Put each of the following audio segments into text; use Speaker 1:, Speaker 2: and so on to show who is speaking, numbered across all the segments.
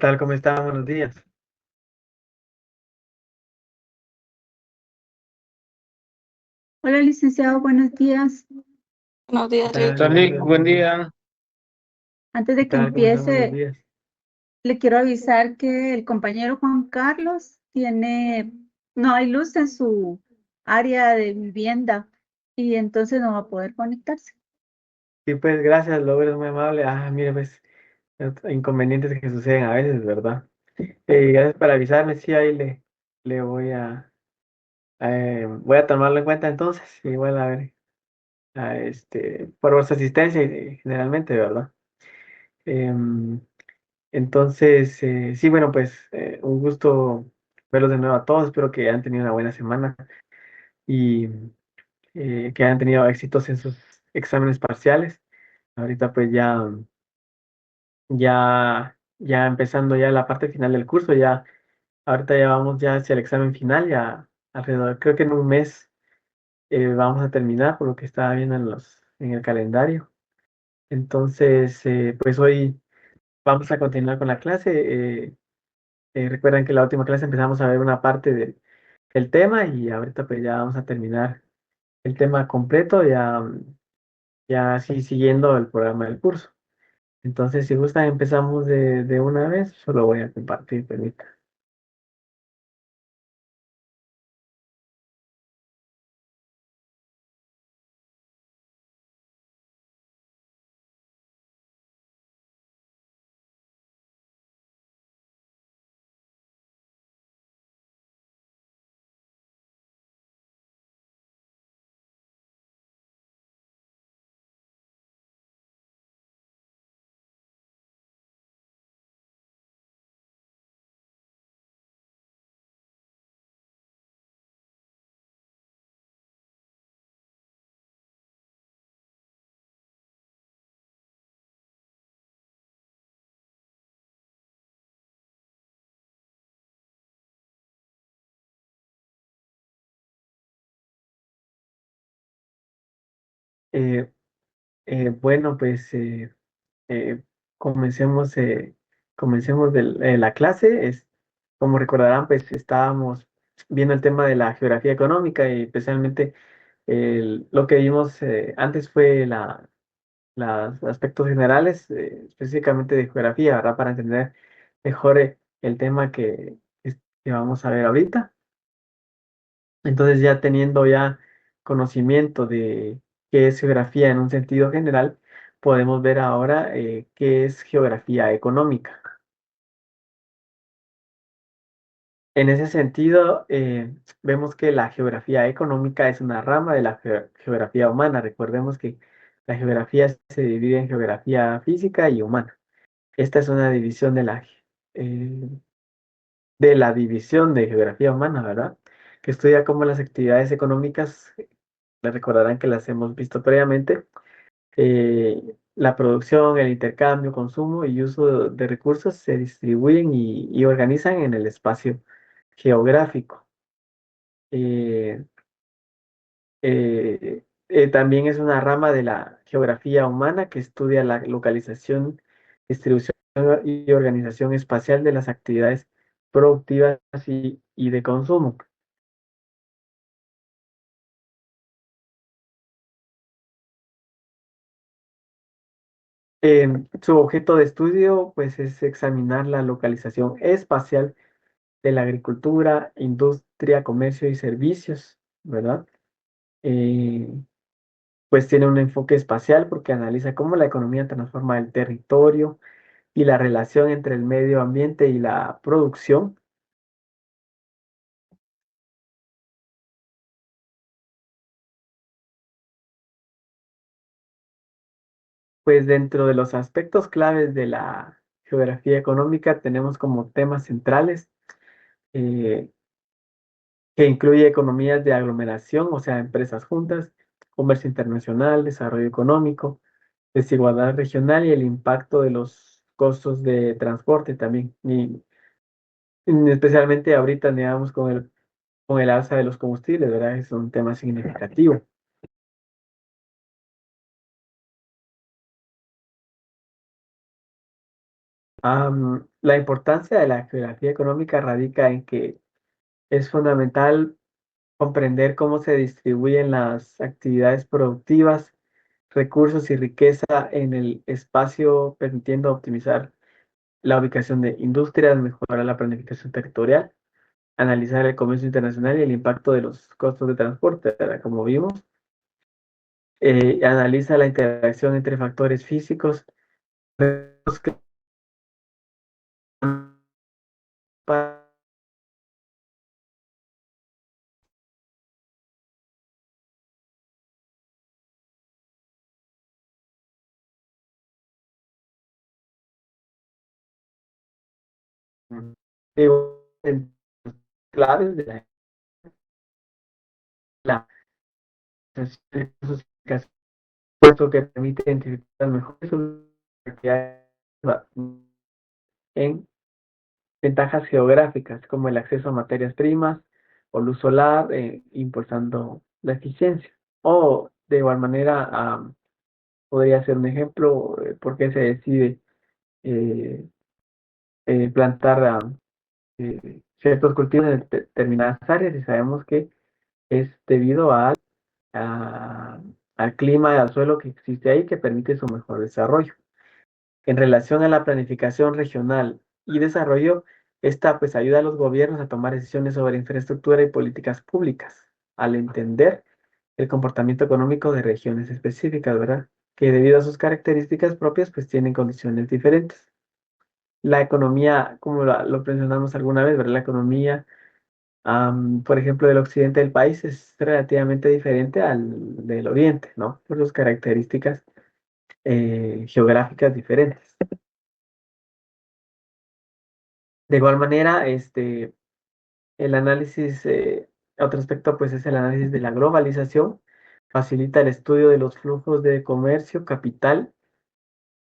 Speaker 1: Tal? ¿Cómo está? Buenos días.
Speaker 2: Hola, licenciado, buenos días.
Speaker 3: Buenos
Speaker 1: ¿Qué
Speaker 3: días,
Speaker 1: tal?
Speaker 3: Rachel.
Speaker 1: Buenos
Speaker 4: Buen
Speaker 1: días.
Speaker 4: día.
Speaker 2: Antes
Speaker 1: ¿Qué
Speaker 2: de que
Speaker 1: tal? ¿Cómo están? Buenos
Speaker 2: empiece,
Speaker 1: días.
Speaker 2: le quiero avisar que el compañero Juan Carlos no hay luz en su área de vivienda y entonces no va a poder conectarse.
Speaker 1: Sí, pues gracias, Logro, es muy amable. Mire, pues, inconvenientes que suceden a veces, ¿verdad? Gracias por avisarme, sí, ahí le voy a tomarlo en cuenta entonces. Igual, a ver, por vuestra asistencia generalmente, ¿verdad? Em, entonces, sí, bueno, pues, un gusto verlos de nuevo a todos. Espero que hayan tenido una buena semana y que hayan tenido éxitos en sus exámenes parciales. Ahorita pues ya empezando ya la parte final del curso, ahorita ya vamos ya hacia el examen final, ya alrededor, creo que en un mes vamos a terminar por lo que estaba viendo en el calendario. Entonces, pues hoy vamos a continuar con la clase. Recuerden que la última clase empezamos a ver una parte del tema y ahorita pues ya vamos a terminar el tema completo, ya así siguiendo el programa del curso. Entonces, si gustan, empezamos de una vez. Solo voy a compartir, permita. Eh, bueno, pues eh, comencemos, comencemos la clase. Como recordarán, pues estábamos viendo el tema de la geografía económica y especialmente lo que vimos antes fue los aspectos generales, específicamente de geografía, ¿verdad? Para entender mejor el tema que vamos a ver ahorita. Entonces, ya teniendo ya conocimiento de qué es geografía en un sentido general, podemos ver ahora qué es geografía económica. En ese sentido, vemos que la geografía económica es una rama de la geografía humana. Recordemos que la geografía se divide en geografía física y humana. Esta es una división eh, de la división de geografía humana, ¿verdad? Que estudia cómo las actividades económicas, les recordarán que las hemos visto previamente, la producción, el intercambio, consumo y uso de recursos se distribuyen y organizan en el espacio geográfico. Eh, También es una rama de la geografía humana que estudia la localización, distribución y organización espacial de las actividades productivas y de consumo. Su objeto de estudio, pues, es examinar la localización espacial de la agricultura, industria, comercio y servicios, ¿verdad? Eh, pues tiene un enfoque espacial porque analiza cómo la economía transforma el territorio y la relación entre el medio ambiente y la producción. Pues dentro de los aspectos claves de la geografía económica tenemos como temas centrales eh, que incluye economías de aglomeración, o sea, empresas juntas, comercio internacional, desarrollo económico, desigualdad regional y el impacto de los costos de transporte también. Y especialmente ahorita, digamos, con el alza de los combustibles, ¿verdad? Es un tema significativo. La importancia de la geografía económica radica en que es fundamental comprender cómo se distribuyen las actividades productivas, recursos y riqueza en el espacio, permitiendo optimizar la ubicación de industrias, mejorar la planificación territorial, analizar el comercio internacional y el impacto de los costos de transporte, ¿verdad? Como vimos. Analiza la interacción entre factores físicos, claves de la puesto que permite identificar las mejores soluciones en ventajas geográficas, como el acceso a materias primas o luz solar, impulsando la eficiencia. O de igual manera, podría ser un ejemplo, por qué se decide eh, plantar ciertos cultivos en determinadas áreas, y sabemos que es debido a- al clima y al suelo que existe ahí, que permite su mejor desarrollo. En relación a la planificación regional y desarrollo, esta pues ayuda a los gobiernos a tomar decisiones sobre infraestructura y políticas públicas, al entender el comportamiento económico de regiones específicas, ¿verdad? Que debido a sus características propias, pues tienen condiciones diferentes. La economía, como lo mencionamos alguna vez, ¿verdad? La economía, por ejemplo, del occidente del país es relativamente diferente al del oriente, ¿no? Por sus características geográficas diferentes. De igual manera, el análisis, otro aspecto, pues es el análisis de la globalización. Facilita el estudio de los flujos de comercio, capital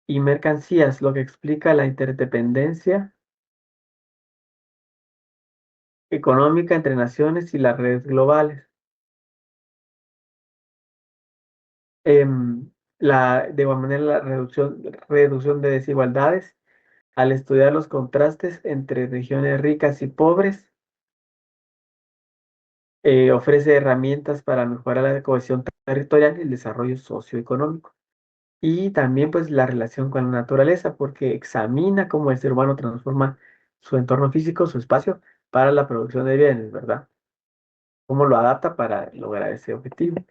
Speaker 1: y mercancías, lo que explica la interdependencia económica entre naciones y las redes globales. Em, de igual manera, la reducción de desigualdades al estudiar los contrastes entre regiones ricas y pobres, ofrece herramientas para mejorar la cohesión territorial y el desarrollo socioeconómico. Y también pues la relación con la naturaleza, porque examina cómo el ser humano transforma su entorno físico, su espacio, para la producción de bienes, ¿verdad? Cómo lo adapta para lograr ese objetivo.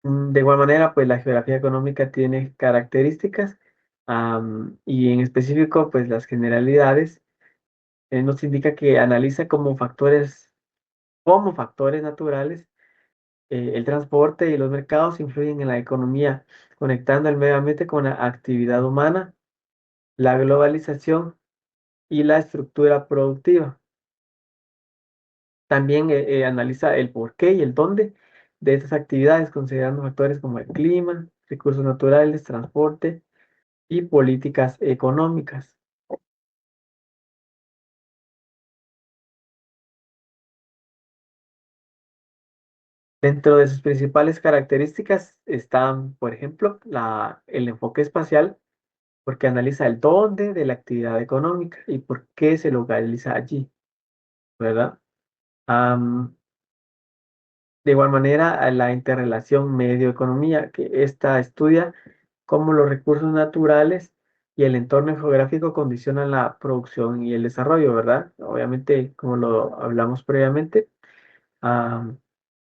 Speaker 1: De igual manera, pues la geografía económica tiene características, y en específico, pues las generalidades, nos indica que analiza como factores naturales, el transporte y los mercados influyen en la economía, conectando el medio ambiente con la actividad humana, la globalización y la estructura productiva. También analiza el porqué y el dónde de estas actividades, considerando factores como el clima, recursos naturales, transporte y políticas económicas. Dentro de sus principales características están, por ejemplo, el enfoque espacial, porque analiza el dónde de la actividad económica y por qué se localiza allí, ¿verdad? Am, de igual manera, a la interrelación medio-economía, que esta estudia cómo los recursos naturales y el entorno geográfico condicionan la producción y el desarrollo, ¿verdad? Obviamente, como lo hablamos previamente, am,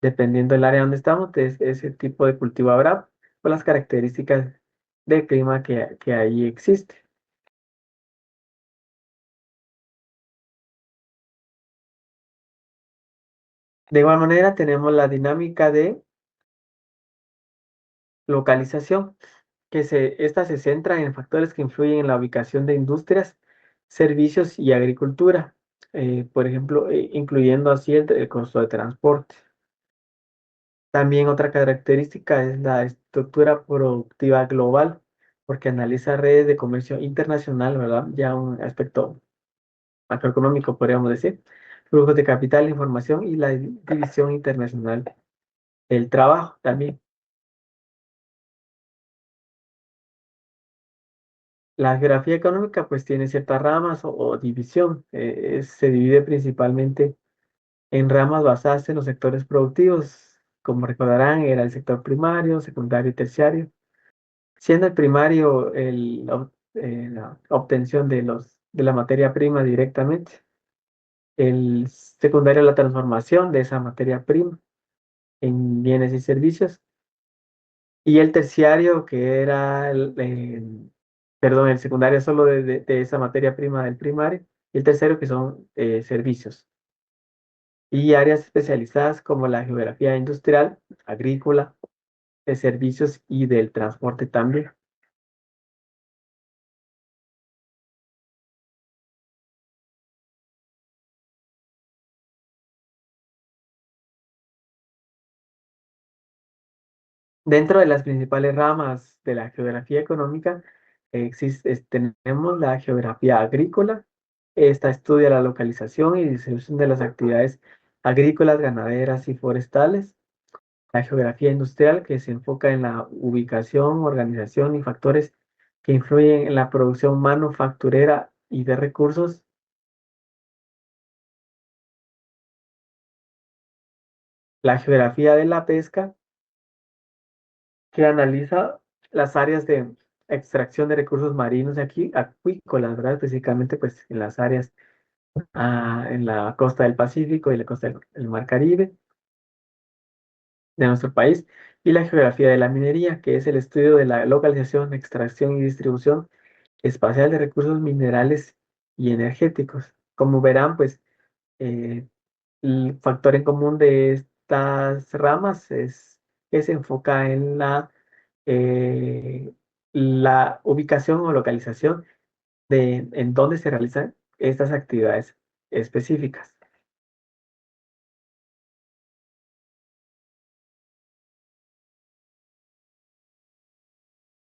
Speaker 1: dependiendo del área donde estamos, ese tipo de cultivo habrá por las características del clima que ahí existe. De igual manera, tenemos la dinámica de localización, esta se centra en factores que influyen en la ubicación de industrias, servicios y agricultura, por ejemplo, incluyendo así el costo de transporte. También otra característica es la estructura productiva global, porque analiza redes de comercio internacional, ¿verdad? Ya un aspecto macroeconómico, podríamos decir, flujos de capital, información y la división internacional el trabajo también. La geografía económica pues tiene ciertas ramas o división. Se divide principalmente en ramas basadas en los sectores productivos. Como recordarán, era el sector primario, secundario y terciario. Siendo el primario la obtención de la materia prima directamente. El secundario la transformación de esa materia prima en bienes y servicios. Y el terciario, que era perdón, el secundario solo de esa materia prima del primario, y el tercero que son servicios. Y áreas especializadas como la geografía industrial, agrícola, de servicios y del transporte también. Dentro de las principales ramas de la geografía económica, tenemos la geografía agrícola. Esta estudia la localización y distribución de las actividades agrícolas, ganaderas y forestales. La geografía industrial, que se enfoca en la ubicación, organización y factores que influyen en la producción manufacturera y de recursos. La geografía de la pesca, que analiza las áreas de extracción de recursos marinos y aquí, acuícolas, ¿verdad? Específicamente, pues, en las áreas en la costa del Pacífico y la costa del Mar Caribe de nuestro país. Y la geografía de la minería, que es el estudio de la localización, extracción y distribución espacial de recursos minerales y energéticos. Como verán, pues, eh, el factor en común de estas ramas es que se enfoca en la ubicación o localización en dónde se realizan estas actividades específicas.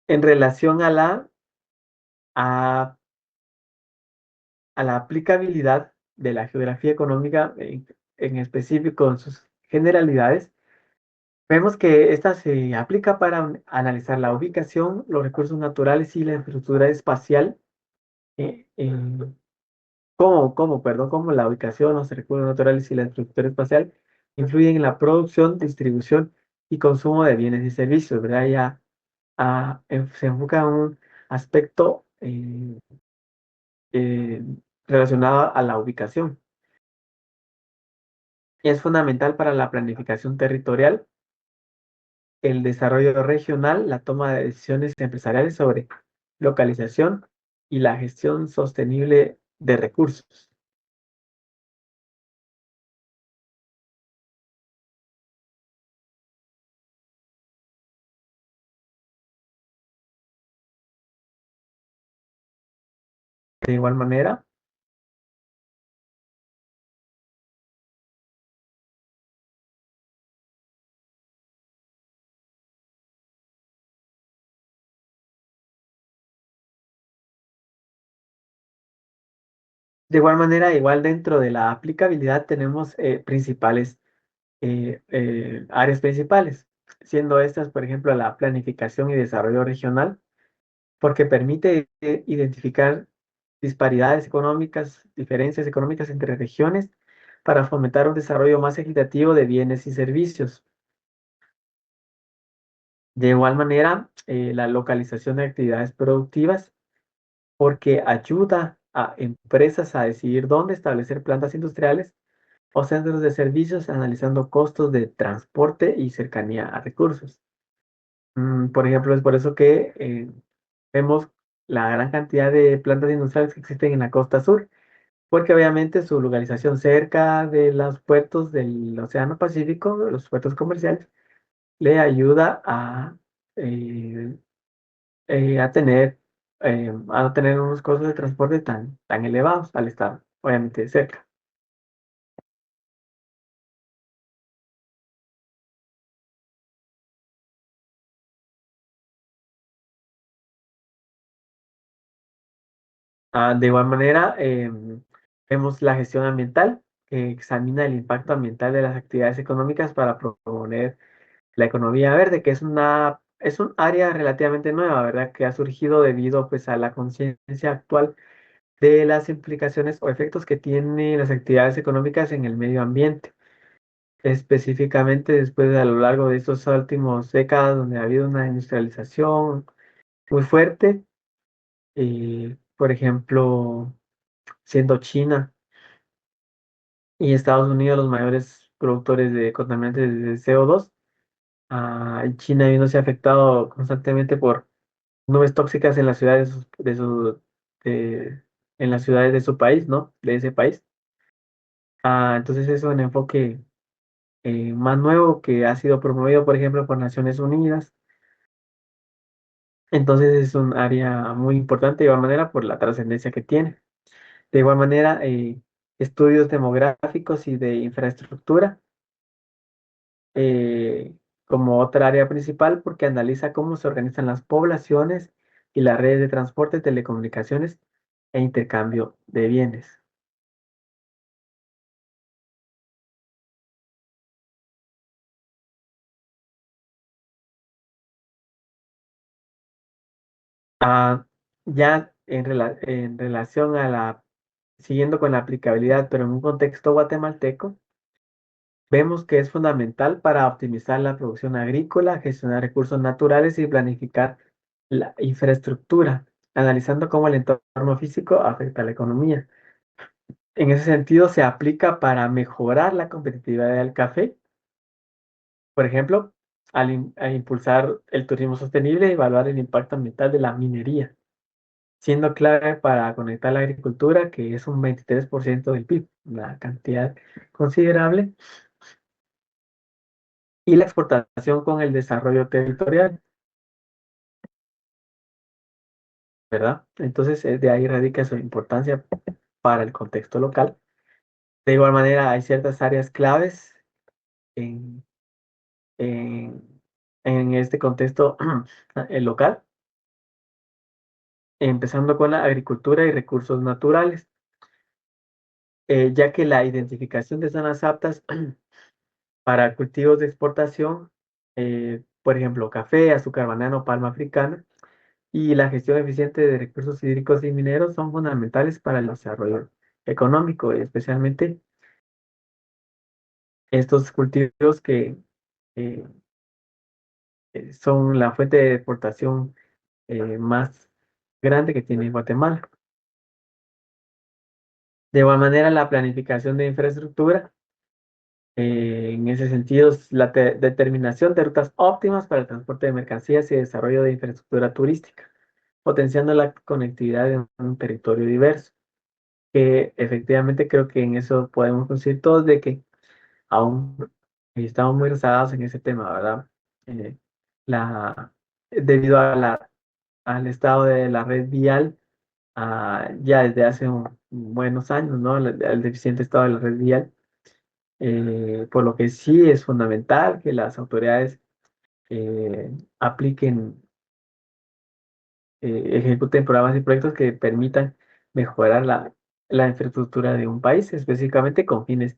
Speaker 1: En relación a, a la aplicabilidad de la geografía económica, en específico en sus generalidades, vemos que esta se aplica para analizar la ubicación, los recursos naturales y la infraestructura espacial, cómo la ubicación, los recursos naturales y la infraestructura espacial influyen en la producción, distribución y consumo de bienes y servicios, ¿verdad? Ya se enfoca en un aspecto eh, relacionado a la ubicación. Y es fundamental para la planificación territorial, el desarrollo regional, la toma de decisiones empresariales sobre localización y la gestión sostenible de recursos. De igual manera, igual dentro de la aplicabilidad tenemos principales áreas principales, siendo estas, por ejemplo, la planificación y desarrollo regional, porque permite identificar disparidades económicas, diferencias económicas entre regiones para fomentar un desarrollo más equitativo de bienes y servicios. De igual manera, la localización de actividades productivas, porque ayuda a empresas a decidir dónde establecer plantas industriales o centros de servicios, analizando costos de transporte y cercanía a recursos. Por ejemplo, es por eso que vemos la gran cantidad de plantas industriales que existen en la costa sur, porque obviamente su localización cerca de los puertos del Océano Pacífico, los puertos comerciales, le ayuda eh, a tener unos costos de transporte tan elevados al estar obviamente cerca. De igual manera, vemos la gestión ambiental, que examina el impacto ambiental de las actividades económicas para proponer la economía verde, que es un área relativamente nueva, ¿verdad? Que ha surgido debido pues a la conciencia actual de las implicaciones o efectos que tienen las actividades económicas en el medio ambiente. Específicamente después de a lo largo de estos últimos décadas donde ha habido una industrialización muy fuerte, por ejemplo, siendo China y Estados Unidos los mayores productores de contaminantes de CO2, China viéndose afectado constantemente por nubes tóxicas en las ciudades de- en las ciudades de su país, ¿no? De ese país. Entonces es un enfoque más nuevo que ha sido promovido, por ejemplo, por Naciones Unidas. Entonces es un área muy importante de igual manera por la trascendencia que tiene. De igual manera, estudios demográficos y de infraestructura como otra área principal porque analiza cómo se organizan las poblaciones y las redes de transporte, telecomunicaciones e intercambio de bienes. Ah, ya en relación a siguiendo con la aplicabilidad, pero en un contexto guatemalteco, vemos que es fundamental para optimizar la producción agrícola, gestionar recursos naturales y planificar la infraestructura, analizando cómo el entorno físico afecta a la economía. En ese sentido, se aplica para mejorar la competitividad del café, por ejemplo, a impulsar el turismo sostenible y evaluar el impacto ambiental de la minería, siendo clave para conectar la agricultura, que es un 23% del PIB, una cantidad considerable, y la exportación con el desarrollo territorial, ¿verdad? Entonces, de ahí radica su importancia para el contexto local. De igual manera, hay ciertas áreas claves en, en este contexto local, empezando con la agricultura y recursos naturales, ya que la identificación de zonas aptas para cultivos de exportación, por ejemplo, café, azúcar, banano, palma africana, y la gestión eficiente de recursos hídricos y mineros son fundamentales para el desarrollo económico, especialmente estos cultivos que eh, son la fuente de exportación más grande que tiene Guatemala. De igual manera, la planificación de infraestructura, en ese sentido, es la determinación de rutas óptimas para el transporte de mercancías y desarrollo de infraestructura turística, potenciando la conectividad de un territorio diverso, que efectivamente creo que en eso podemos coincidir todos de que aún estamos muy rezagados en ese tema, ¿verdad? Eh, la, debido al estado de la red vial, ya desde hace buenos años, ¿no? El deficiente estado de la red vial, por lo que sí es fundamental que las autoridades apliquen, ejecuten programas y proyectos que permitan mejorar la infraestructura de un país, específicamente con fines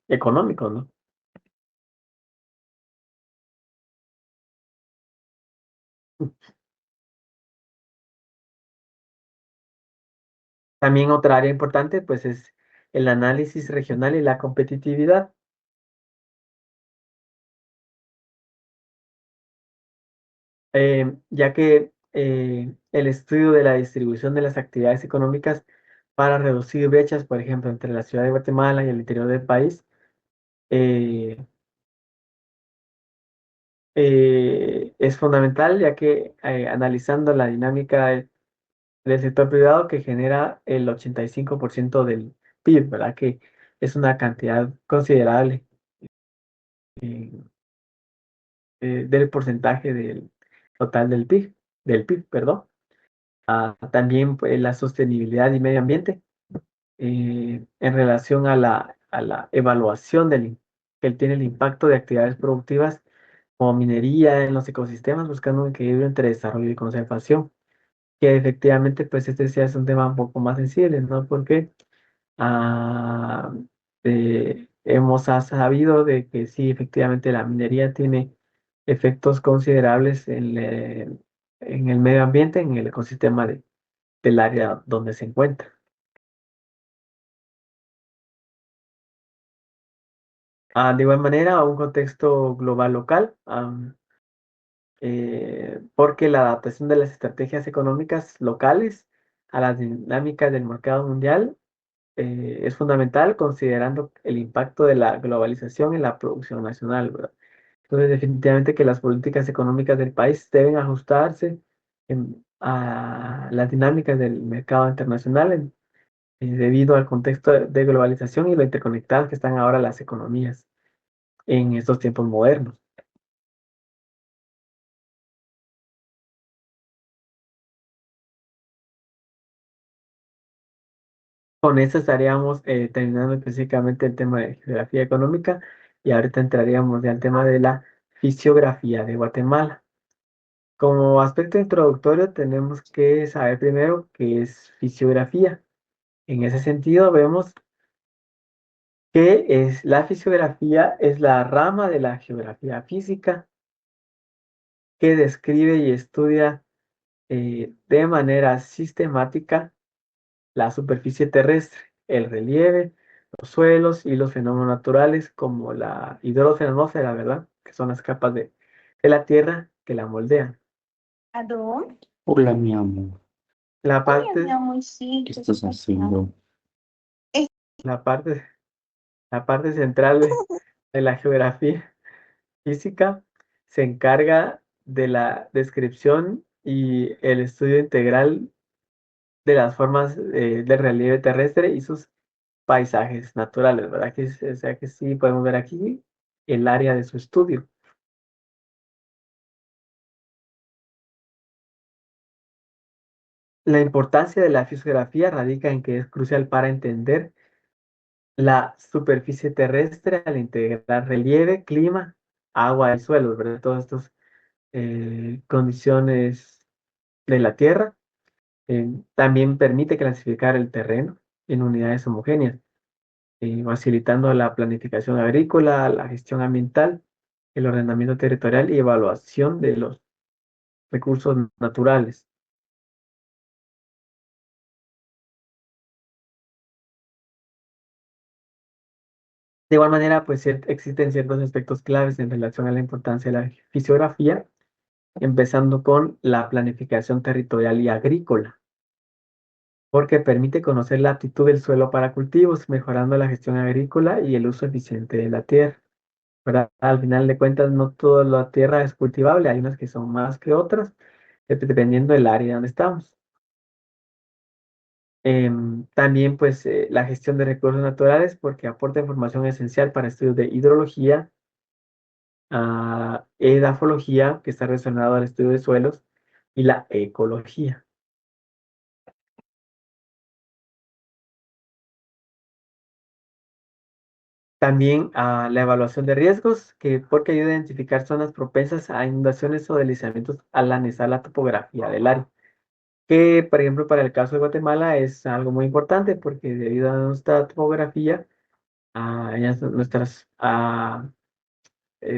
Speaker 1: económicos, ¿no? También otra área importante, pues, es el análisis regional y la competitividad, ya que el estudio de la distribución de las actividades económicas para reducir brechas, por ejemplo, entre la ciudad de Guatemala y el interior del país, eh, es fundamental, ya que analizando la dinámica del sector privado que genera el 85% del PIB, ¿verdad? Que es una cantidad considerable eh, del porcentaje del total del PIB, perdón. También pues, la sostenibilidad y medio ambiente en relación a la evaluación que tiene el impacto de actividades productivas como minería en los ecosistemas, buscando un equilibrio entre desarrollo y conservación, que efectivamente pues este sí es un tema un poco más sensible, ¿no? Porque sabido de que sí, efectivamente la minería tiene efectos considerables en el medio ambiente, en el ecosistema del área donde se encuentra. De igual manera, un contexto global local, porque la adaptación de las estrategias económicas locales a las dinámicas del mercado mundial es fundamental considerando el impacto de la globalización en la producción nacional, ¿verdad? Entonces, definitivamente que las políticas económicas del país deben ajustarse a las dinámicas del mercado internacional debido al contexto de globalización y lo interconectadas que están ahora las economías en estos tiempos modernos. Con esto estaríamos terminando específicamente el tema de geografía económica y ahorita entraríamos ya al tema de la fisiografía de Guatemala. Como aspecto introductorio tenemos que saber primero qué es fisiografía. En ese sentido vemos que es la fisiografía es la rama de la geografía física que describe y estudia de manera sistemática la superficie terrestre, el relieve, los suelos y los fenómenos naturales como la hidrocenonosfera, ¿verdad? Que son las capas de la Tierra que la moldean.
Speaker 3: ¿Aló? Hola, mi amor.
Speaker 1: La
Speaker 3: Hola,
Speaker 1: parte,
Speaker 3: mi amorcito. ¿Qué estás haciendo?
Speaker 1: la parte, la parte central de la geografía física se encarga de la descripción y el estudio integral de las formas del relieve terrestre y sus paisajes naturales, ¿verdad? O sea que sí podemos ver aquí el área de su estudio. La importancia de la fisiografía radica en que es crucial para entender la superficie terrestre al integrar relieve, clima, agua y suelos, ¿verdad? Todas estas condiciones de la Tierra. También permite clasificar el terreno en unidades homogéneas, facilitando la planificación agrícola, la gestión ambiental, el ordenamiento territorial y evaluación de los recursos naturales. De igual manera, pues existen ciertos aspectos claves en relación a la importancia de la fisiografía, empezando con la planificación territorial y agrícola, porque permite conocer la aptitud del suelo para cultivos, mejorando la gestión agrícola y el uso eficiente de la tierra, ¿verdad? Al final de cuentas, no toda la tierra es cultivable, hay unas que son más que otras, dependiendo del área donde estamos. También, pues, la gestión de recursos naturales, porque aporta información esencial para estudios de hidrología, edafología, que está relacionado al estudio de suelos, y la ecología. También la evaluación de riesgos, que porque ayuda a identificar zonas propensas a inundaciones o deslizamientos al analizar la topografía del área. Que, por ejemplo, para el caso de Guatemala es algo muy importante porque debido a nuestra topografía, nuestras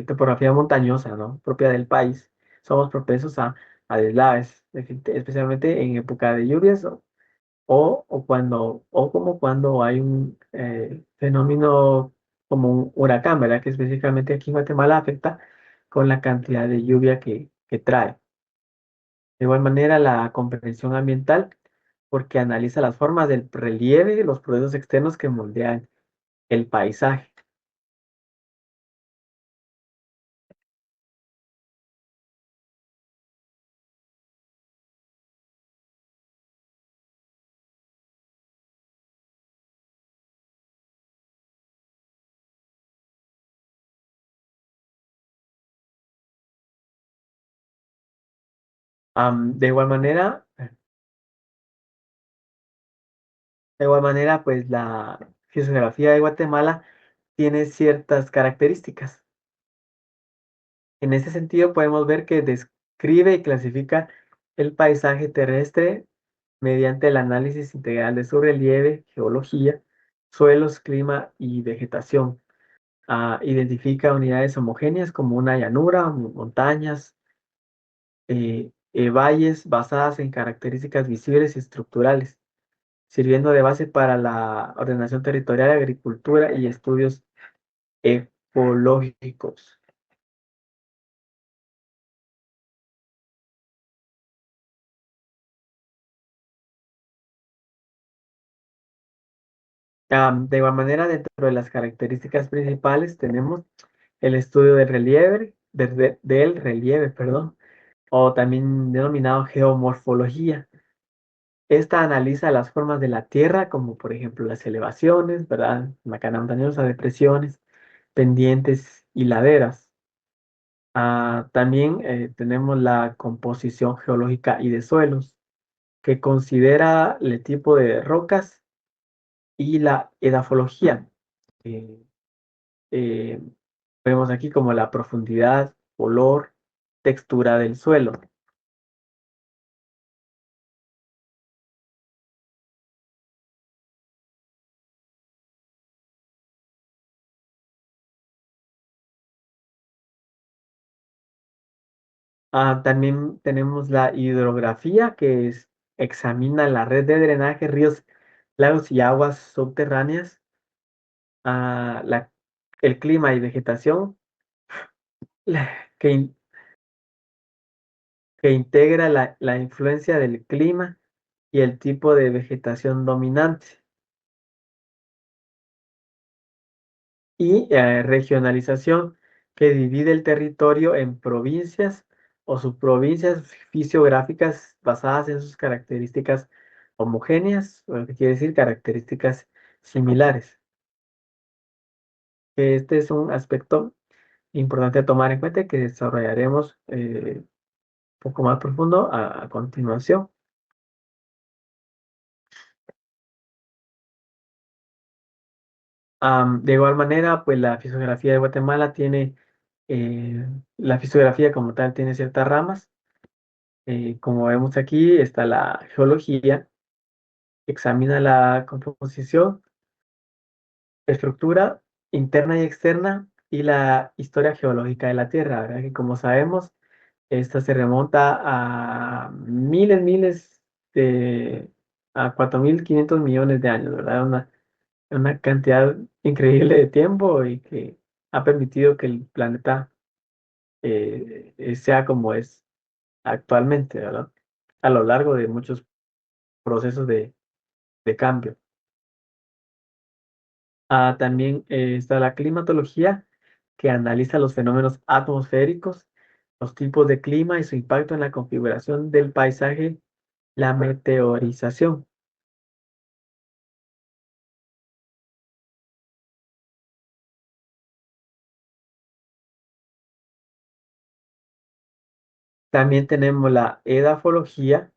Speaker 1: topografía montañosa, ¿no? Propia del país, somos propensos a deslaves, especialmente en época de lluvias o como cuando hay un fenómeno como un huracán, ¿verdad? Que específicamente aquí en Guatemala afecta con la cantidad de lluvia que trae. De igual manera, la comprensión ambiental, porque analiza las formas del relieve, los procesos externos que moldean el paisaje. De igual manera, pues la geografía de Guatemala tiene ciertas características. En ese sentido, podemos ver que describe y clasifica el paisaje terrestre mediante el análisis integral de su relieve, geología, suelos, clima y vegetación. Identifica unidades homogéneas como una llanura, montañas, valles basadas en características visibles y estructurales, sirviendo de base para la ordenación territorial, agricultura y estudios ecológicos. De igual manera, dentro de las características principales tenemos el estudio del relieve, perdón, o también denominado geomorfología. Esta analiza las formas de la Tierra, como por ejemplo las elevaciones, ¿verdad? Macana montañosa, depresiones, pendientes y laderas. También tenemos la composición geológica y de suelos, que considera el tipo de rocas y la edafología. Eh, eh, Vemos aquí como la profundidad, color, textura del suelo. También tenemos la hidrografía, examina la red de drenaje, ríos, lagos y aguas subterráneas, ah, la- el clima y vegetación, que, que integra la influencia del clima y el tipo de vegetación dominante. Y regionalización, que divide el territorio en provincias o subprovincias fisiográficas basadas en sus características homogéneas, o lo que quiere decir características similares. Este es un aspecto importante a tomar en cuenta que desarrollaremos un poco más profundo a continuación. De igual manera, pues la fisiografía de Guatemala la fisiografía como tal tiene ciertas ramas. Como vemos aquí, está la geología, examina la composición, estructura interna y externa y la historia geológica de la Tierra, ¿verdad? Que como sabemos, esta se remonta a a 4.500 millones de años, ¿verdad? Una cantidad increíble de tiempo y que ha permitido que el planeta sea como es actualmente, ¿verdad? A lo largo de muchos procesos de cambio. También está la climatología, que analiza los fenómenos atmosféricos, los tipos de clima y su impacto en la configuración del paisaje, la meteorización. También tenemos la edafología,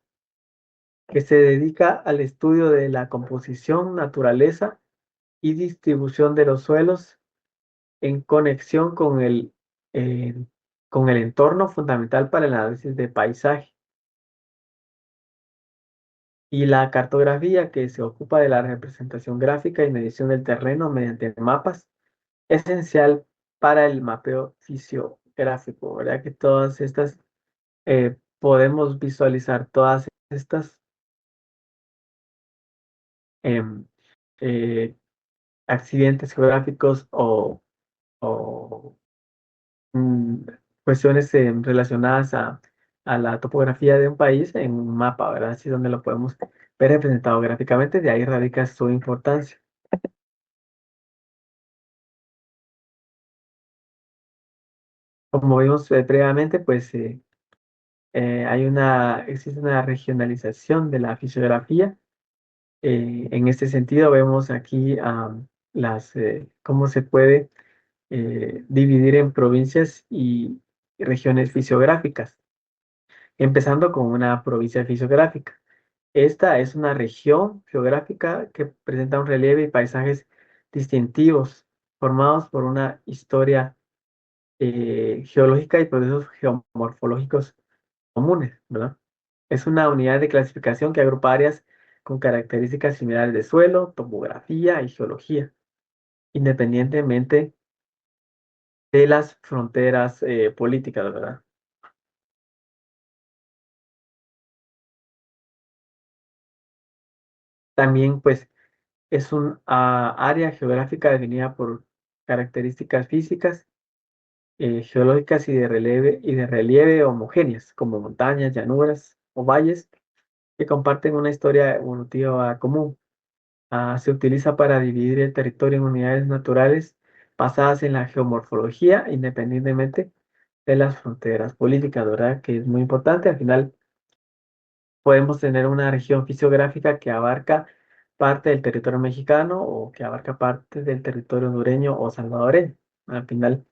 Speaker 1: que se dedica al estudio de la composición, naturaleza y distribución de los suelos en conexión eh, con el entorno fundamental para el análisis de paisaje. Y la cartografía, que se ocupa de la representación gráfica y medición del terreno mediante mapas, esencial para el mapeo fisiográfico, ¿verdad? Que todas estas, podemos visualizar todas estas em, eh, accidentes geográficos o, mm, cuestiones relacionadas a la topografía de un país en un mapa, ¿verdad? Así donde lo podemos ver representado gráficamente, de ahí radica su importancia. Como vimos previamente, pues existe una regionalización de la fisiografía. En este sentido, vemos aquí cómo se puede dividir en provincias y regiones fisiográficas, empezando con una provincia fisiográfica. Esta es una región geográfica que presenta un relieve y paisajes distintivos, formados por una historia geológica y procesos geomorfológicos comunes, ¿verdad? Es una unidad de clasificación que agrupa áreas con características similares de suelo, topografía y geología, independientemente de las fronteras políticas, ¿verdad? También, pues, es un área geográfica definida por características físicas, geológicas y de relieve homogéneas, como montañas, llanuras o valles que comparten una historia evolutiva común. Se utiliza para dividir el territorio en unidades naturales basadas en la geomorfología, independientemente de las fronteras políticas, ¿verdad? Que es muy importante. Al final podemos tener una región fisiográfica que abarca parte del territorio mexicano o que abarca parte del territorio hondureño o salvadoreño. Al final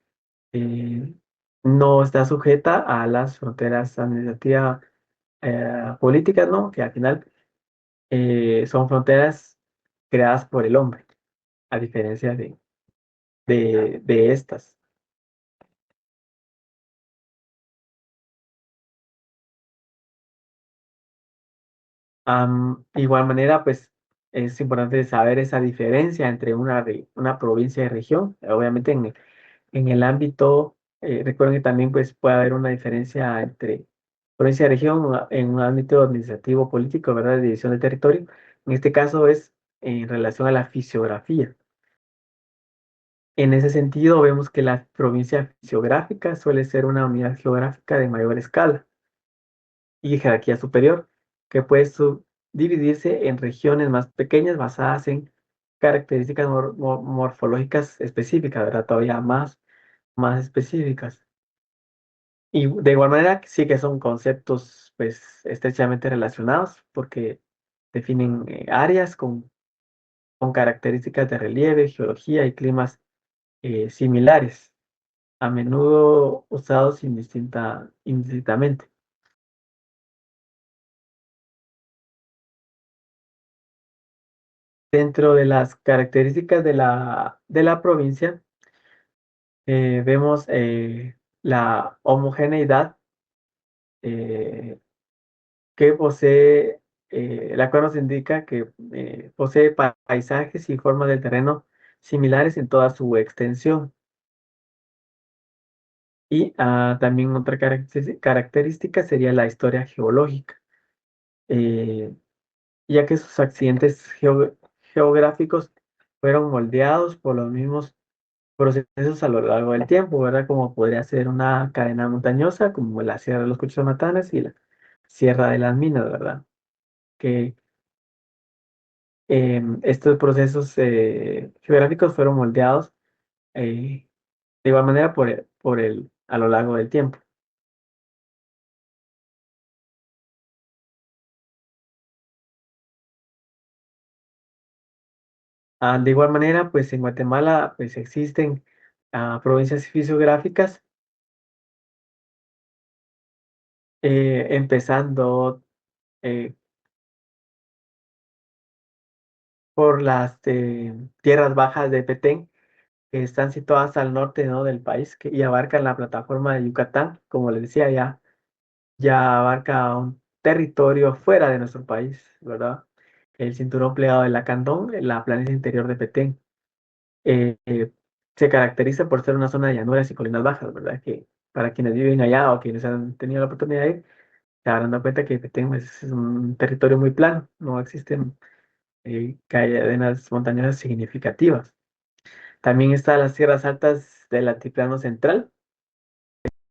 Speaker 1: eh, no está sujeta a las fronteras administrativas políticas, ¿no? Que al final son fronteras creadas por el hombre, a diferencia de estas. Igual manera, pues es importante saber esa diferencia entre una provincia y región. Obviamente en el ámbito, recuerden que también pues, puede haber una diferencia entre provincia y región en un ámbito administrativo político, ¿verdad? De división de territorio. En este caso es en relación a la fisiografía. En ese sentido, vemos que la provincia fisiográfica suele ser una unidad geográfica de mayor escala y jerarquía superior, que puede subdividirse en regiones más pequeñas basadas en características morfológicas específicas, ¿verdad? Todavía más específicas. Y de igual manera, sí que son conceptos pues estrechamente relacionados porque definen áreas con características de relieve, geología y climas similares, a menudo usados indistintamente. Dentro de las características de la provincia, vemos la homogeneidad eh, que posee, la cual nos indica que posee paisajes y formas del terreno similares en toda su extensión. Y también otra característica sería la historia geológica, eh, ya que sus accidentes geográficos fueron moldeados por los mismos procesos a lo largo del tiempo, ¿verdad? Como podría ser una cadena montañosa, como la Sierra de los Cuchumatanes y la Sierra de las Minas, ¿verdad? Que estos procesos geográficos fueron moldeados de igual manera a lo largo del tiempo. De igual manera, pues en Guatemala pues existen provincias fisiográficas, empezando eh, por las tierras bajas de Petén, que están situadas al norte, ¿no? del país y abarcan la plataforma de Yucatán, como les decía, ya abarca un territorio fuera de nuestro país, ¿verdad? El cinturón plegado de Lacandón, la planicie interior de Petén, eh, eh, se caracteriza por ser una zona de llanuras y colinas bajas, ¿verdad? Que para quienes viven allá o quienes han tenido la oportunidad de ir, se habrán dado cuenta que Petén pues, es un territorio muy plano, no existen cadenas montañosas significativas. También están las tierras altas del altiplano central.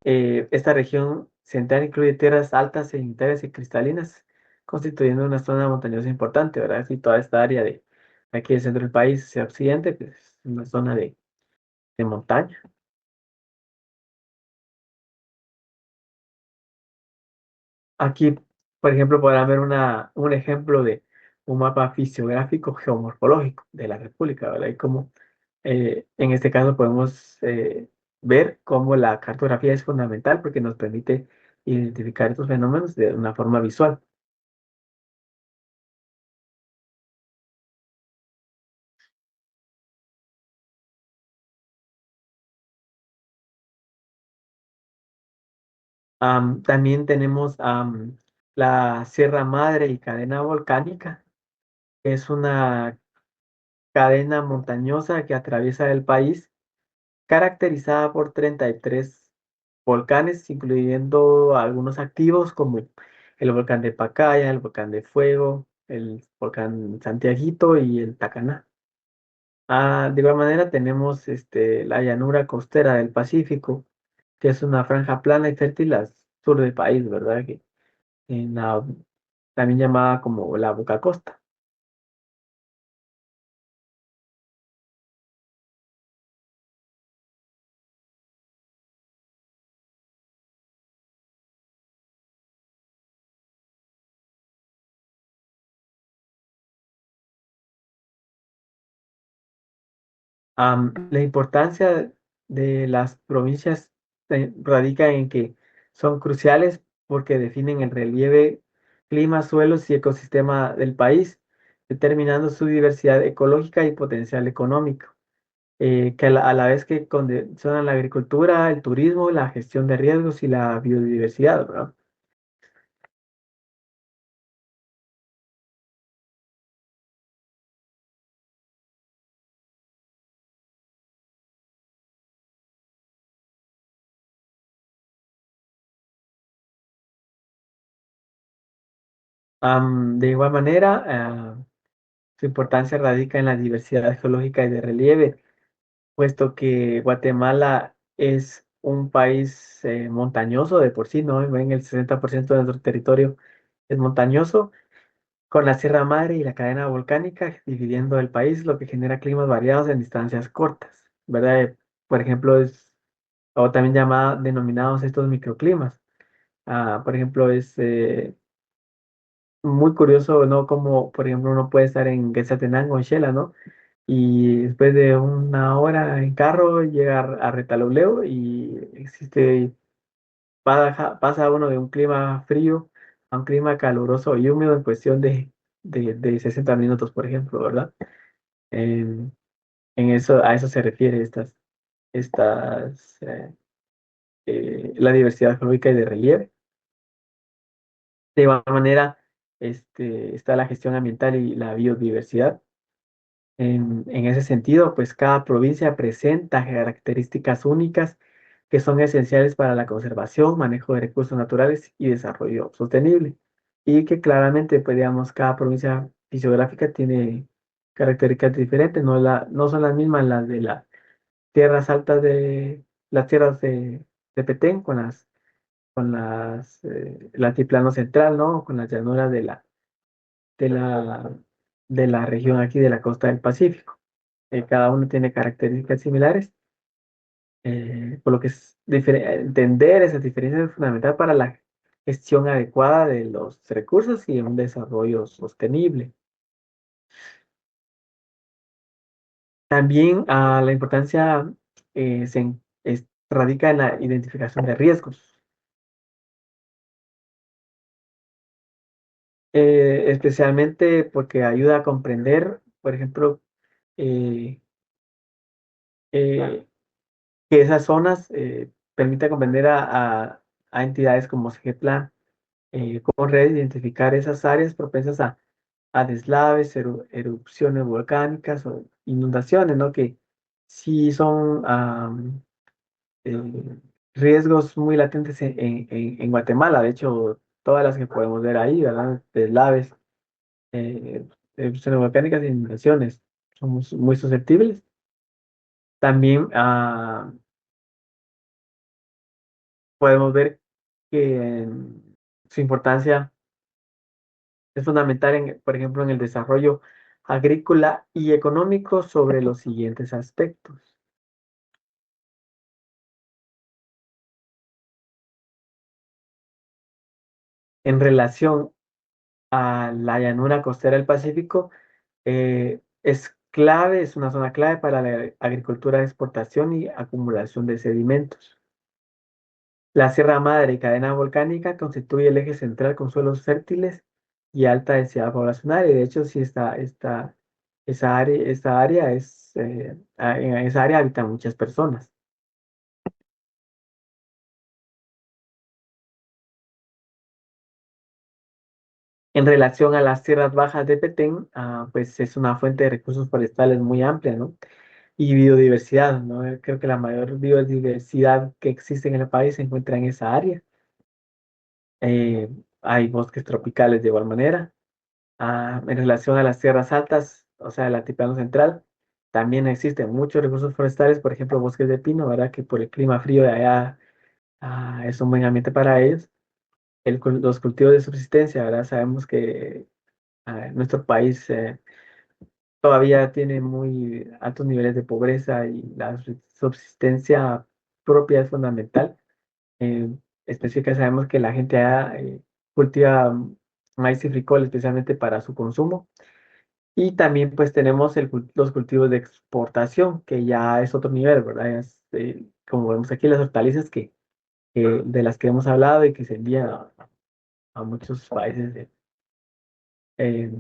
Speaker 1: Esta región central incluye tierras altas, sedimentarias y cristalinas, constituyendo una zona montañosa importante, ¿verdad? Y toda esta área de aquí del centro del país hacia occidente, pues es una zona de montaña. Aquí, por ejemplo, podrán ver un ejemplo de un mapa fisiográfico geomorfológico de la República, ¿verdad? Y cómo, en este caso, podemos ver cómo la cartografía es fundamental porque nos permite identificar estos fenómenos de una forma visual. También tenemos la Sierra Madre y cadena volcánica. Es una cadena montañosa que atraviesa el país caracterizada por 33 volcanes, incluyendo algunos activos como el volcán de Pacaya, el volcán de Fuego, el volcán Santiaguito y el Tacaná. De igual manera tenemos la llanura costera del Pacífico, que es una franja plana y fértil al sur del país, ¿verdad? Que en también llamada como la Boca Costa. La importancia de las provincias radica en que son cruciales porque definen el relieve, clima, suelos y ecosistema del país, determinando su diversidad ecológica y potencial económico, que a la vez que condicionan la agricultura, el turismo, la gestión de riesgos y la biodiversidad, ¿verdad? De igual manera, su importancia radica en la diversidad geológica y de relieve, puesto que Guatemala es un país montañoso de por sí, ¿no? Ven, el 60% de nuestro territorio es montañoso, con la Sierra Madre y la cadena volcánica dividiendo el país, lo que genera climas variados en distancias cortas, ¿verdad? Por ejemplo, o también denominados estos microclimas. Por ejemplo, es muy curioso, ¿no? Como, por ejemplo, uno puede estar en Quetzaltenango, en Xela, ¿no? Y después de una hora en carro llega a Retaluleu y pasa uno de un clima frío a un clima caluroso y húmedo en cuestión de 60 minutos, por ejemplo, ¿verdad? En, a eso se refiere la diversidad geológica y de relieve. De igual manera, está la gestión ambiental y la biodiversidad. En ese sentido, pues cada provincia presenta características únicas que son esenciales para la conservación, manejo de recursos naturales y desarrollo sostenible. Y que claramente, pues digamos, cada provincia fisiográfica tiene características diferentes, no son las mismas las de las tierras altas las tierras de Petén el altiplano central, ¿no? Con las llanuras de la, de la región aquí de la costa del Pacífico. Cada uno tiene características similares, por lo que entender esas diferencias es fundamental para la gestión adecuada de los recursos y un desarrollo sostenible. También la importancia radica en la identificación de riesgos, especialmente porque ayuda a comprender, por ejemplo, eh, eh, que esas zonas permiten comprender a entidades como CGPLAN, cómo identificar esas áreas propensas a deslaves, erupciones volcánicas o inundaciones, ¿no? Que sí son eh, riesgos muy latentes en Guatemala. De hecho, todas las que podemos ver ahí, ¿verdad? Deslaves, erupciones volcánicas e inundaciones, somos muy susceptibles. También podemos ver que su importancia es fundamental, por ejemplo, en el desarrollo agrícola y económico sobre los siguientes aspectos. En relación a la llanura costera del Pacífico, es clave, es una zona clave para la agricultura de exportación y acumulación de sedimentos. La Sierra Madre y cadena volcánica constituye el eje central con suelos fértiles y alta densidad poblacional. Y de hecho, sí esa área en esa área habitan muchas personas. En relación a las tierras bajas de Petén, pues es una fuente de recursos forestales muy amplia, ¿no? y biodiversidad, ¿no? Creo que la mayor biodiversidad que existe en el país se encuentra en esa área. Eh, Hay bosques tropicales de igual manera. En relación a las tierras altas, o sea, el altiplano central, también existen muchos recursos forestales, por ejemplo, bosques de pino, ¿verdad? Que por el clima frío de allá es un buen ambiente para ellos. Los cultivos de subsistencia, ¿verdad? Sabemos que nuestro país todavía tiene muy altos niveles de pobreza y la subsistencia propia es fundamental. Eh, Específicamente sabemos que la gente allá cultiva maíz y frijol especialmente para su consumo. Y también pues tenemos los cultivos de exportación, que ya es otro nivel, ¿verdad? Como vemos aquí, las hortalizas de las que hemos hablado y que se envían a muchos países, eh,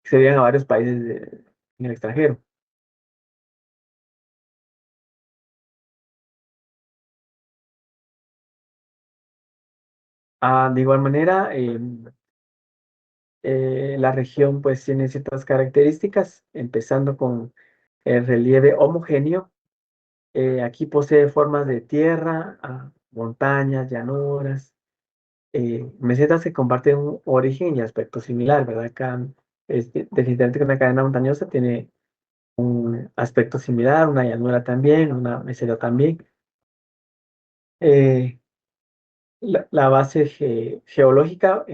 Speaker 1: se envían a varios países en el extranjero. De igual manera, la región pues tiene ciertas características, empezando con el relieve homogéneo. Aquí posee formas de tierra, montañas, llanuras, mesetas que comparten un origen y aspecto similar, ¿verdad? Acá definitivamente que una cadena montañosa tiene un aspecto similar, una llanura también, una meseta también. Eh, la base geológica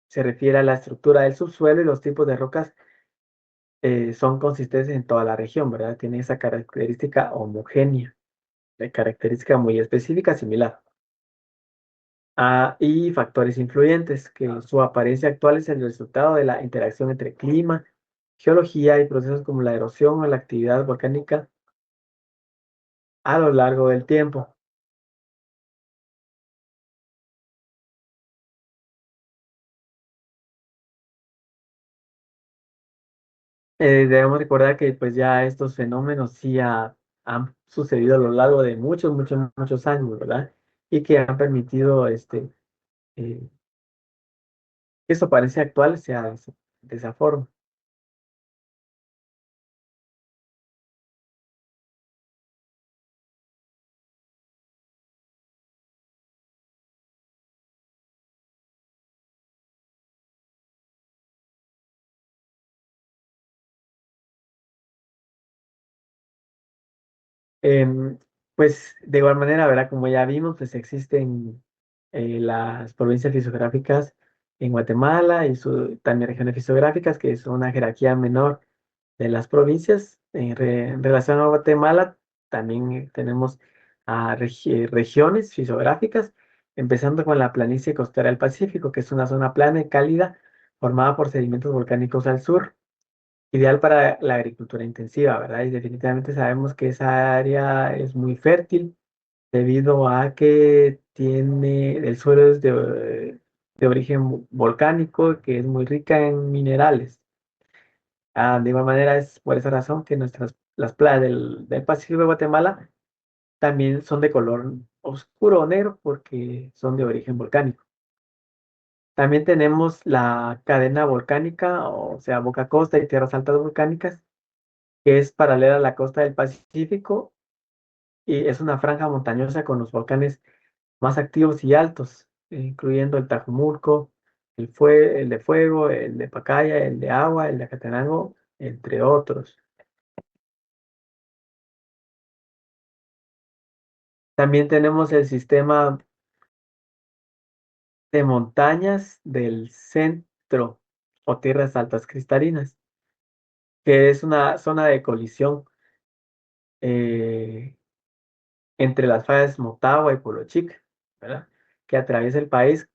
Speaker 1: se refiere a la estructura del subsuelo y los tipos de rocas son consistentes en toda la región, ¿verdad? Tiene esa característica homogénea, de característica muy específica, similar. Y factores influyentes, que su apariencia actual es el resultado de la interacción entre clima, geología y procesos como la erosión o la actividad volcánica a lo largo del tiempo. Debemos recordar que pues ya estos fenómenos sí han sucedido a lo largo de muchos, muchos, muchos años, ¿verdad? Y que han permitido eh, que esto parece actual sea de esa forma. Em, pues de igual manera, ¿verdad? Como ya vimos, pues existen las provincias fisiográficas en Guatemala y también regiones fisiográficas, que es una jerarquía menor de las provincias. En relación a Guatemala, también tenemos regiones fisiográficas, empezando con la planicie costera del Pacífico, que es una zona plana y cálida formada por sedimentos volcánicos al sur, ideal para la agricultura intensiva, ¿verdad? Y definitivamente sabemos que esa área es muy fértil debido a que el suelo es de origen volcánico, que es muy rica en minerales. De igual manera, es por esa razón que las playas del Pacífico de Guatemala también son de color oscuro o negro porque son de origen volcánico. También tenemos la cadena volcánica, o sea, Boca Costa y tierras altas volcánicas, que es paralela a la costa del Pacífico y es una franja montañosa con los volcanes más activos y altos, incluyendo el Tajumulco, el de Fuego, el de Pacaya, el de Agua, el de Acatenango, entre otros. También tenemos el sistema de montañas del centro o tierras altas cristalinas, que es una zona de colisión eh, entre las fallas Motagua y Polo Chico, ¿verdad? Que atraviesa el país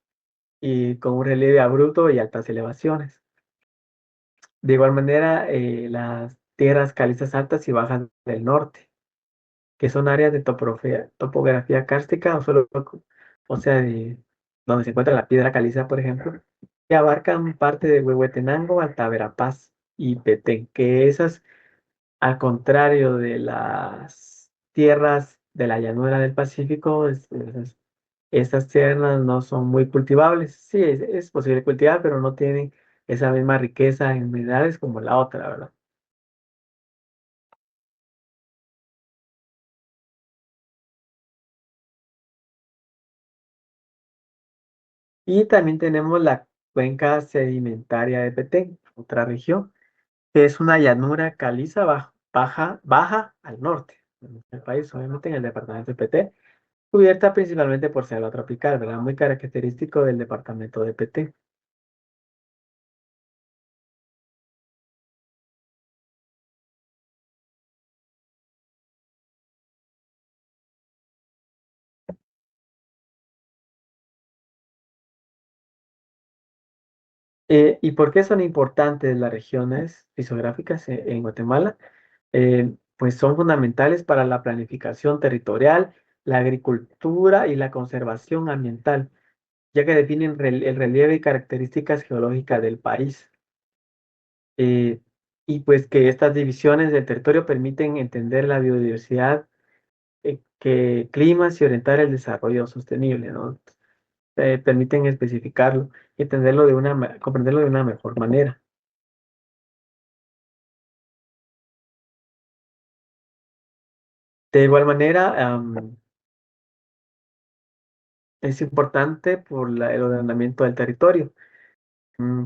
Speaker 1: y con un relieve abrupto y altas elevaciones. De igual manera, las tierras calizas altas y bajas del norte, que son áreas de topografía kárstica, o sea, donde se encuentra la piedra caliza, por ejemplo, que abarcan parte de Huehuetenango, Alta Verapaz y Petén, que esas, al contrario de las tierras de la llanura del Pacífico, estas tierras no son muy cultivables. Sí, es posible cultivar, pero no tienen esa misma riqueza en minerales como la otra, ¿verdad? Y también tenemos la cuenca sedimentaria de Petén, otra región, que es una llanura caliza baja al norte del país, obviamente en el departamento de Petén, cubierta principalmente por selva tropical, ¿verdad? Muy característico del departamento de Petén. ¿Y por qué son importantes las regiones fisiográficas en Guatemala? Pues son fundamentales para la planificación territorial, la agricultura y la conservación ambiental, ya que definen el relieve y características geológicas del país. Eh, y pues que estas divisiones del territorio permiten entender la biodiversidad, que climas y orientar el desarrollo sostenible, ¿no? Permiten especificarlo y entenderlo comprenderlo de una mejor manera. De igual manera, es importante por el ordenamiento del territorio,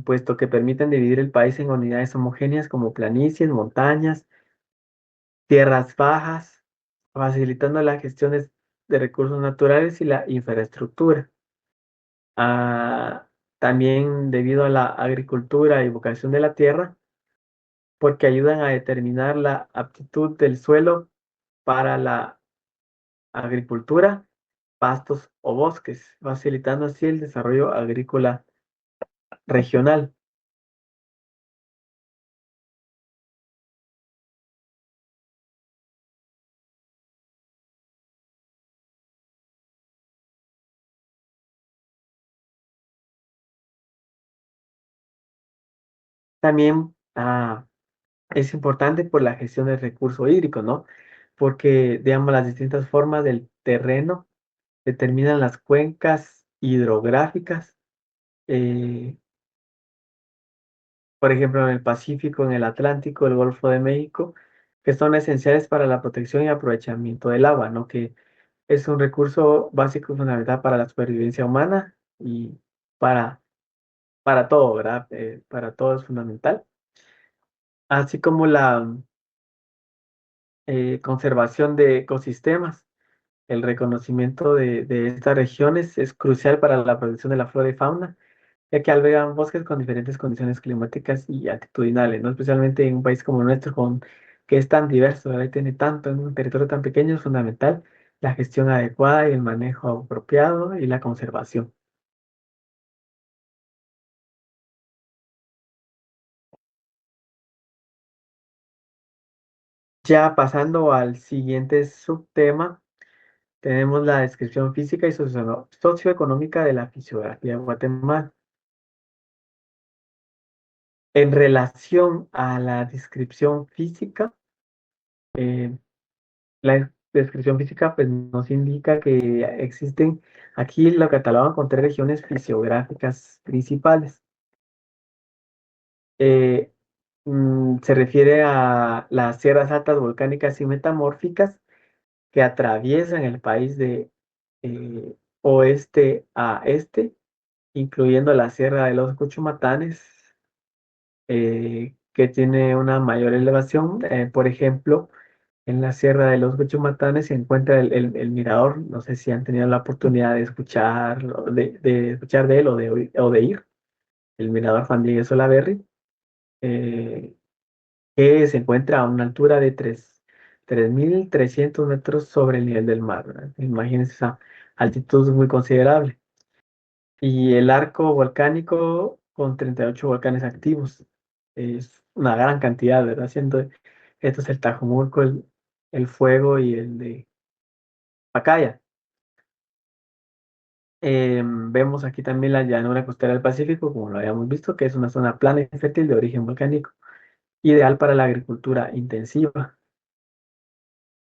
Speaker 1: puesto que permiten dividir el país en unidades homogéneas como planicies, montañas, tierras bajas, facilitando la gestión de recursos naturales y la infraestructura. Ah, también debido a la agricultura y vocación de la tierra, porque ayudan a determinar la aptitud del suelo para la agricultura, pastos o bosques, facilitando así el desarrollo agrícola regional. También es importante por la gestión del recurso hídrico, ¿no? Porque, digamos, las distintas formas del terreno determinan las cuencas hidrográficas, eh, por ejemplo, en el Pacífico, en el Atlántico, el Golfo de México, que son esenciales para la protección y aprovechamiento del agua, ¿no? Que es un recurso básico y fundamental para la supervivencia humana y para, para todo, ¿verdad? Para todo es fundamental. Así como la conservación de ecosistemas. El reconocimiento de estas regiones es crucial para la protección de la flora y fauna, ya que albergan bosques con diferentes condiciones climáticas y altitudinales, ¿no? Especialmente en un país como nuestro, que es tan diverso, ¿verdad? Y tiene tanto en un territorio tan pequeño, es fundamental la gestión adecuada y el manejo apropiado y la conservación. Ya pasando al siguiente subtema, tenemos la descripción física y socioeconómica de la fisiografía de Guatemala. En relación a la descripción física, eh, la descripción física pues, nos indica que existen, aquí lo catalogan con tres regiones fisiográficas principales. Eh, Se refiere a las sierras altas volcánicas y metamórficas que atraviesan el país de oeste a este, incluyendo la Sierra de los Cuchumatanes, que tiene una mayor elevación. Por ejemplo, en la Sierra de los Cuchumatanes se encuentra el mirador. No sé si han tenido la oportunidad de escuchar, de escuchar de él o de ir. El mirador Juan Diego Solaberry, eh, que se encuentra a una altura de 3.300 metros sobre el nivel del mar, ¿verdad? Imagínense esa altitud muy considerable. Y el arco volcánico con 38 volcanes activos. Es una gran cantidad, ¿verdad? Siendo esto es el Tajumulco, el Fuego y el de Pacaya. Vemos aquí también la llanura costera del Pacífico, como lo habíamos visto, que es una zona plana y fértil de origen volcánico, ideal para la agricultura intensiva.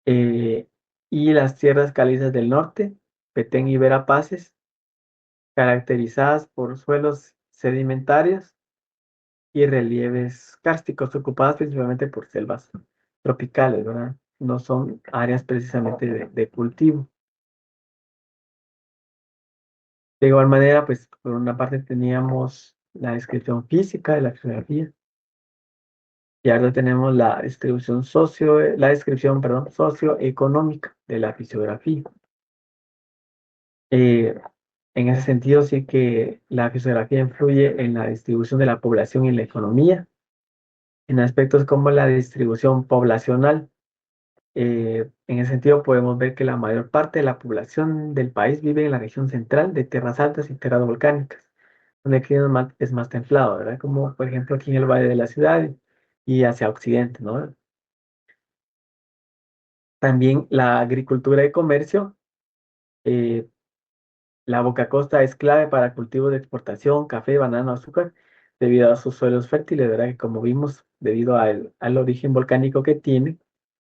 Speaker 1: Eh, y las tierras calizas del norte, Petén y Verapaces, caracterizadas por suelos sedimentarios y relieves kársticos, ocupadas principalmente por selvas tropicales, ¿verdad? No son áreas precisamente de cultivo. De igual manera, pues por una parte teníamos la descripción física de la fisiografía y ahora tenemos la distribución la descripción, perdón, socioeconómica de la fisiografía. Eh, en ese sentido, sí que la fisiografía influye en la distribución de la población y la economía, en aspectos como la distribución poblacional. En ese sentido, podemos ver que la mayor parte de la población del país vive en la región central de tierras altas y tierras volcánicas, donde el clima es más templado, ¿verdad? Como por ejemplo aquí en el valle de la ciudad y hacia occidente, ¿no? También la agricultura y comercio. eh, La Boca Costa es clave para cultivos de exportación, café, banano, azúcar, debido a sus suelos fértiles, ¿verdad? Que como vimos, debido al origen volcánico que tiene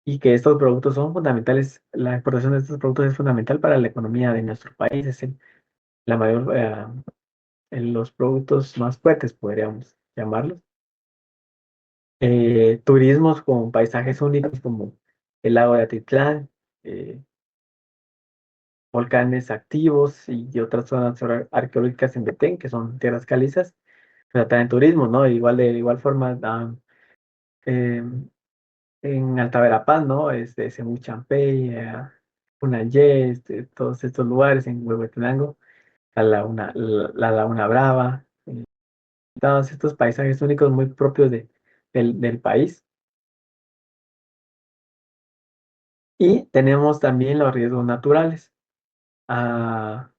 Speaker 1: y que estos productos son fundamentales, la exportación de estos productos es fundamental para la economía de nuestro país, es la mayor, en los productos más fuertes, podríamos llamarlos. Turismos con paisajes únicos como el lago de Atitlán, eh, volcanes activos y otras zonas arqueológicas en Betén, que son tierras calizas, pues atraen turismo, ¿no? Igual de igual forma, eh, en Alta Verapaz, ¿no? Semuchampey, Punayé, todos estos lugares en Huehuetenango, la Laguna Brava, todos estos paisajes únicos muy propios del país. Y tenemos también los riesgos naturales. Ah,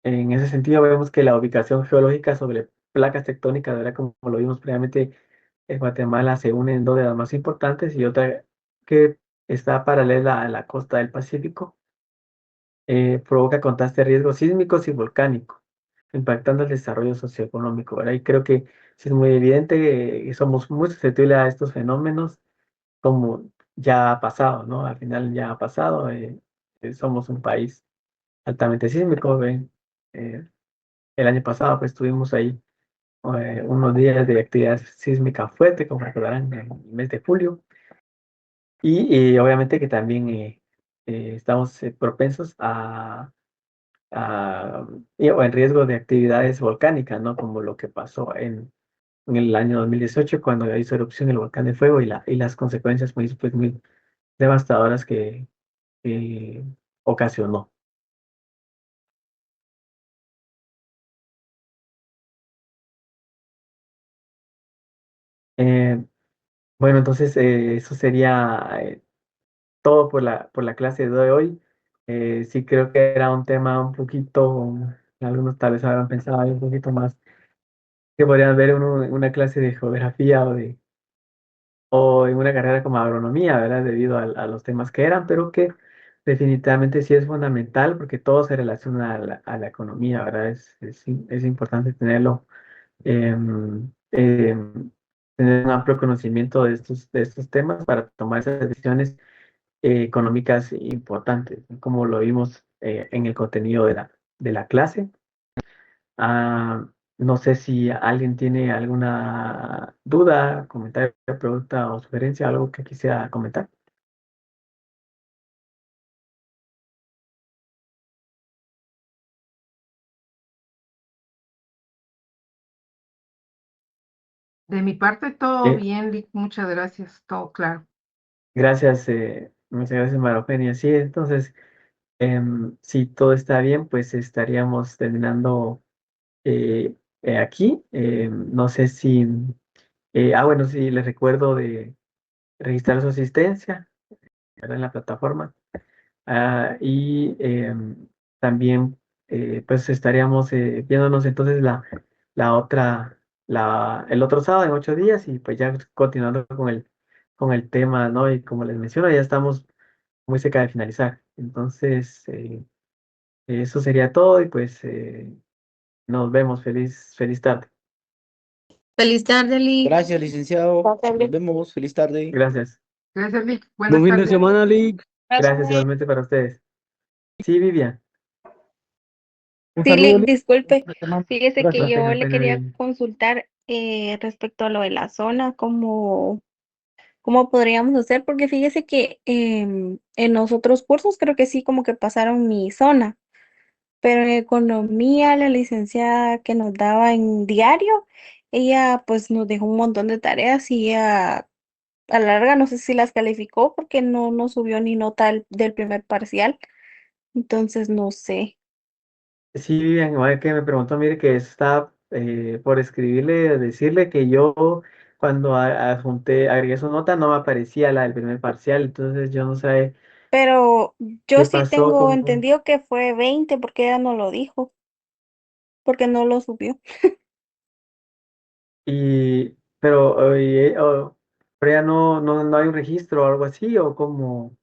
Speaker 1: En ese sentido, vemos que la ubicación geológica sobre placas tectónicas, ¿verdad? Como lo vimos previamente, en Guatemala se unen dos de las más importantes y otra que está paralela a la costa del Pacífico, provoca contrastes riesgos sísmicos y volcánicos, impactando el desarrollo socioeconómico, ¿verdad? Y creo que sí es muy evidente que somos muy susceptibles a estos fenómenos, como ya ha pasado, ¿no? Al final ya ha pasado, somos un país altamente sísmico, ¿ven? Eh, el año pasado, pues tuvimos ahí unos días de actividad sísmica fuerte, como recordarán, en el mes de julio. Y obviamente que también estamos propensos o en riesgo de actividades volcánicas, ¿no? Como lo que pasó en el año 2018, cuando hizo erupción el volcán de fuego y las consecuencias pues, muy devastadoras que ocasionó. Eh, bueno, entonces eso sería todo por la clase de hoy. Sí creo que era un tema un poquito, algunos tal vez habrán pensado ahí un poquito más, que podrían ver en una clase de geografía o en una carrera como agronomía, ¿verdad? Debido a los temas que eran, pero que definitivamente sí es fundamental porque todo se relaciona a la economía, ¿verdad? Es importante tenerlo, tener un amplio conocimiento de estos temas para tomar esas decisiones económicas importantes, ¿no? Como lo vimos en el contenido de la clase. Ah, no sé si alguien tiene alguna duda, comentario, pregunta o sugerencia, algo que quisiera comentar.
Speaker 4: De mi parte, todo
Speaker 1: Eh,
Speaker 4: bien, Lick, muchas gracias, todo claro.
Speaker 1: Gracias, muchas gracias, María Eugenia. Sí, entonces, si todo está bien, pues estaríamos terminando eh, aquí. No sé si, bueno, sí, les recuerdo de registrar su asistencia, ¿verdad? En la plataforma. Y también pues estaríamos viéndonos entonces el otro sábado en 8 días y pues ya continuando con el tema, ¿no? Y como les menciono, ya estamos muy cerca de finalizar. Entonces, eso sería todo y pues nos vemos. Feliz tarde.
Speaker 5: Feliz tarde, Lee.
Speaker 3: Gracias, licenciado. Nos vemos. Feliz tarde.
Speaker 1: Gracias.
Speaker 4: Gracias, Lick,
Speaker 6: Buen
Speaker 4: buenas
Speaker 6: fin de
Speaker 4: tardes.
Speaker 6: semana, Lick.
Speaker 1: Gracias igualmente para ustedes. Sí, Vivian.
Speaker 6: Un
Speaker 5: Sí,
Speaker 6: saludo,
Speaker 5: Lick,
Speaker 6: Lick.
Speaker 5: disculpe.
Speaker 6: Buena semana.
Speaker 5: Fíjese que
Speaker 6: Gracias.
Speaker 5: yo
Speaker 1: Apenas,
Speaker 5: le
Speaker 1: apenas,
Speaker 5: quería
Speaker 1: Vivian.
Speaker 5: consultar respecto a lo de la zona, cómo podríamos hacer, porque fíjese que en los otros cursos creo que sí como que pasaron mi zona, pero en economía, la licenciada que nos daba en diario, ella pues nos dejó un montón de tareas y ella a la larga no sé si las calificó porque no subió ni nota del primer parcial, entonces no sé.
Speaker 1: Sí, Vivian, igual que me preguntó, mire, que está por escribirle, decirle que yo cuando agregué su nota no me aparecía la del primer parcial, entonces yo no sé
Speaker 5: Pero yo
Speaker 1: qué
Speaker 5: sí
Speaker 1: pasó,
Speaker 5: tengo
Speaker 1: como,
Speaker 5: entendido que fue 20 porque ella no lo dijo, porque no lo subió.
Speaker 1: pero ya no hay un registro o algo así, o como,